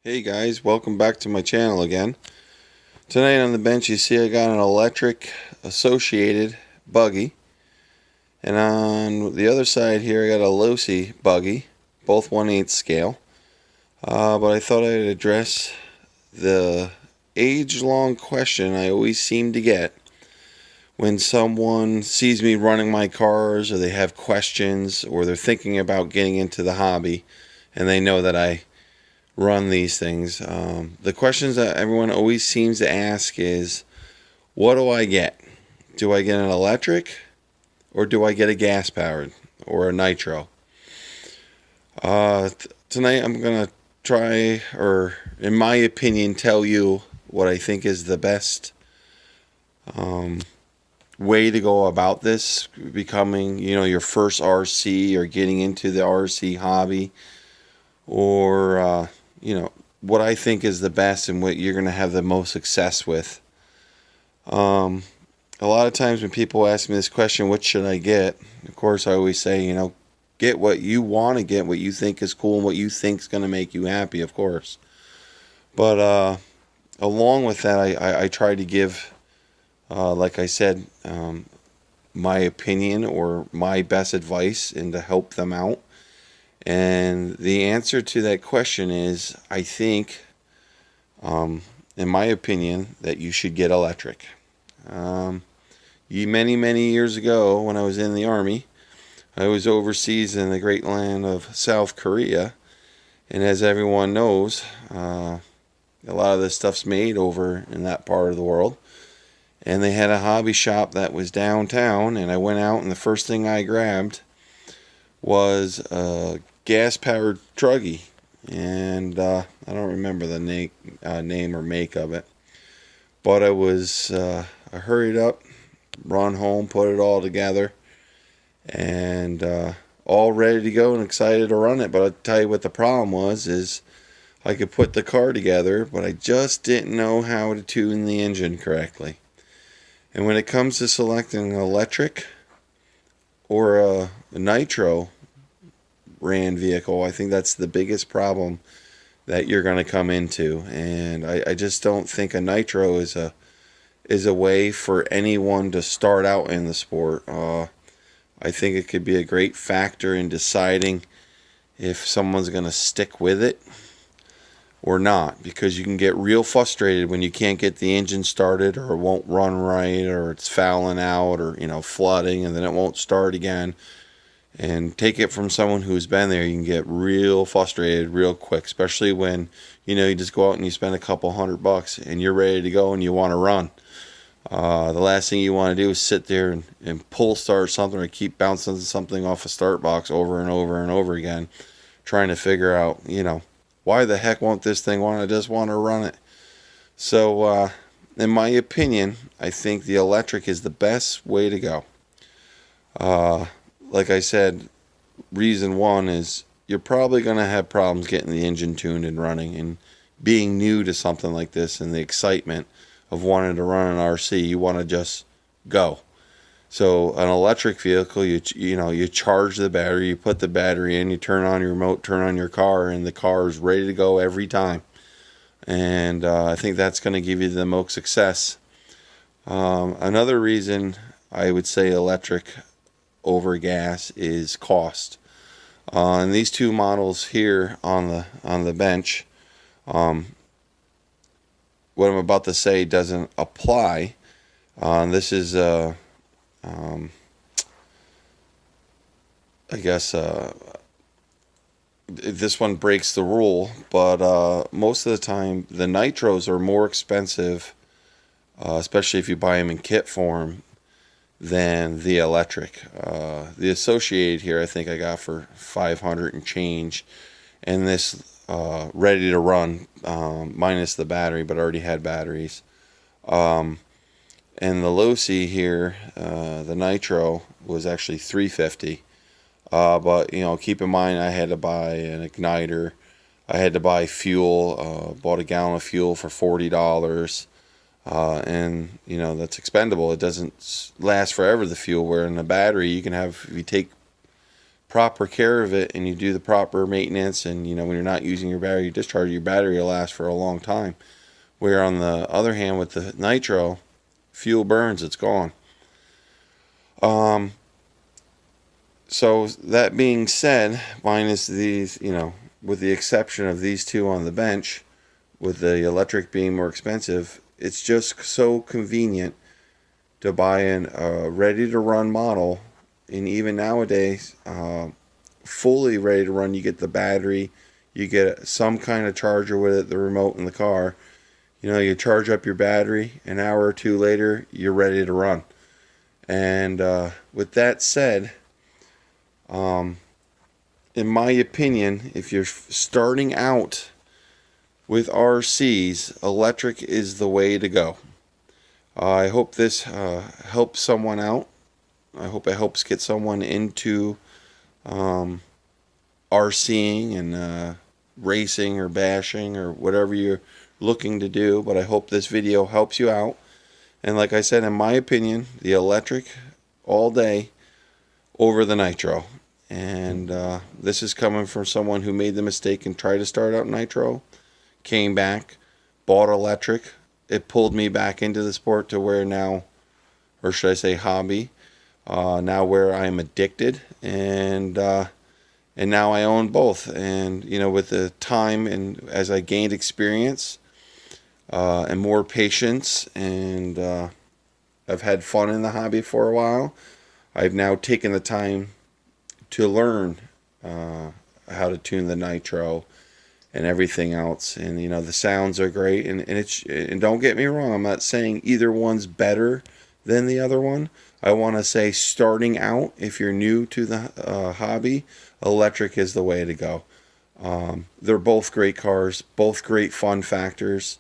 Hey guys, welcome back to my channel again. Tonight on the bench you see I got an electric associated buggy, and on the other side here I got a Losi buggy, both 1/8 scale. But I thought I'd address the age-long question I always seem to get when someone sees me running my cars, or they have questions, or they're thinking about getting into the hobby and they know that I run these things. The questions that everyone always seems to ask is, what do I get? Do I get an electric, or do I get a gas powered, or a nitro? Tonight I'm going to try, or in my opinion, tell you what I think is the best way to go about this, becoming, your first RC, or getting into the RC hobby, or what I think is the best and what you're going to have the most success with. A lot of times when people ask me this question, what should I get? Of course, I always say, get what you want to get, what you think is cool, and what you think is going to make you happy, of course. But along with that, I try to give, like I said, my opinion or my best advice, and to help them out. And the answer to that question is, I think, in my opinion, that you should get electric. Many years ago, when I was in the Army, I was overseas in the great land of South Korea. And as everyone knows, a lot of this stuff's made over in that part of the world. And they had a hobby shop that was downtown, and I went out, and the first thing I grabbed was a gas-powered truggy, and I don't remember the name or make of it, but I hurried up, run home, put it all together, and all ready to go and excited to run it. But I'll tell you what the problem was, is I could put the car together, but I just didn't know how to tune the engine correctly. And when it comes to selecting an electric or a nitro ran vehicle, I think that's the biggest problem that you're going to come into. And I just don't think a nitro is a way for anyone to start out in the sport. I think it could be a great factor in deciding if someone's going to stick with it or not, because you can get real frustrated when you can't get the engine started, or it won't run right, or it's fouling out, or flooding, and then it won't start again. And take it from someone who's been there, you can get real frustrated real quick, especially when you just go out and you spend a couple $100 and you're ready to go and you want to run. The last thing you want to do is sit there and pull start something, or keep bouncing something off a start box over and over and over again, trying to figure out why the heck won't this thing want? I just want to run it. So in my opinion, I think the electric is the best way to go. Like I said, reason one is you're probably going to have problems getting the engine tuned and running, and being new to something like this, and the excitement of wanting to run an RC, you want to just go. So an electric vehicle, you charge the battery, you put the battery in, you turn on your remote, turn on your car, and the car is ready to go every time. And I think that's going to give you the most success. Another reason I would say electric over gas is cost. And these two models here on the bench, what I'm about to say doesn't apply. This is I guess this one breaks the rule, but most of the time the nitros are more expensive, especially if you buy them in kit form, than the electric. The associated here I think I got for $500 and change, and this ready to run, minus the battery, but already had batteries. And the Losi here, the Nitro, was actually $350. But keep in mind, I had to buy an igniter. I had to buy fuel. Bought a gallon of fuel for $40. And that's expendable. It doesn't last forever, the fuel. Where in a battery, you can have, if you take proper care of it and you do the proper maintenance, and when you're not using your battery discharge, your battery will last for a long time. Where on the other hand, with the Nitro, fuel burns, it's gone. So that being said, minus these, with the exception of these two on the bench, with the electric being more expensive, it's just so convenient to buy a ready-to-run model. And even nowadays, fully ready to run, you get the battery, you get some kind of charger with it, the remote in the car. You charge up your battery, an hour or two later, you're ready to run. And with that said, in my opinion, if you're starting out with RCs, electric is the way to go. I hope this helps someone out. I hope it helps get someone into RCing and racing or bashing or whatever you're looking to do. But I hope this video helps you out. And like I said, in my opinion, the electric all day over the Nitro. And this is coming from someone who made the mistake and tried to start out Nitro, came back, bought electric. It pulled me back into the sport to where now, or should I say hobby, now where I'm addicted, and now I own both. And with the time and as I gained experience and more patience, and I've had fun in the hobby for a while, I've now taken the time to learn how to tune the Nitro and everything else. And the sounds are great, and don't get me wrong, I'm not saying either one's better than the other one. I want to say, starting out, if you're new to the hobby, electric is the way to go. They're both great cars, both great fun factors.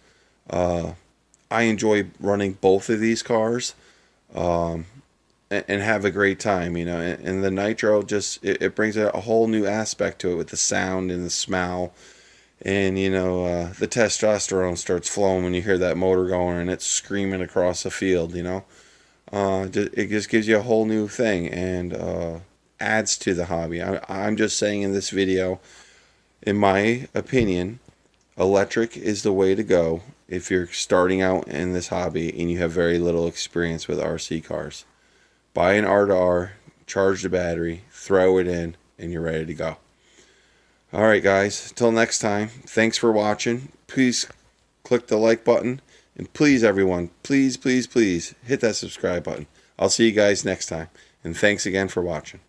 I enjoy running both of these cars and have a great time, and the Nitro just it brings a whole new aspect to it with the sound and the smell. And the testosterone starts flowing when you hear that motor going and it's screaming across the field. It just gives you a whole new thing and adds to the hobby. I'm just saying in this video, in my opinion, electric is the way to go if you're starting out in this hobby and you have very little experience with RC cars. Buy an R2R, charge the battery, throw it in, and you're ready to go. Alright guys, till next time, thanks for watching. Please click the like button, and please everyone, please hit that subscribe button. I'll see you guys next time, and thanks again for watching.